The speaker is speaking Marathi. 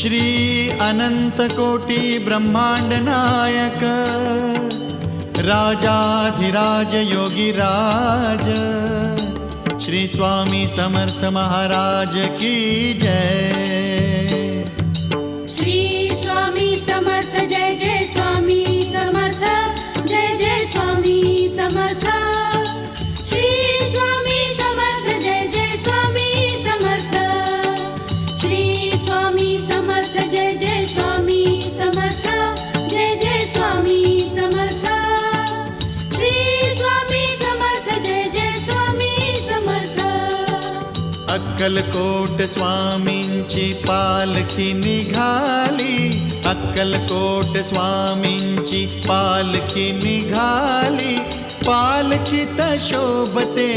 श्री अनंत कोटी ब्रह्मांड नायक राजाधिराज योगीराज श्री स्वामी समर्थ महाराज की जय। श्री स्वामी समर्थ जय जय स्वामी समर्थ जय जय स्वामी समर्थ। श्री स्वामी समर्थ जय जय स्वामी समर्थ। श्री स्वामी समर्थ जय जय स्वामी समर्थ जय जय स्वामी समर्थ। श्री स्वामी समर्थ जय जय स्वामी समर्थ। अक्कलकोट स्वामींची पालखी निघाली, अक्कलकोट स्वामींची पालखी निघाली, पालखीत शोभते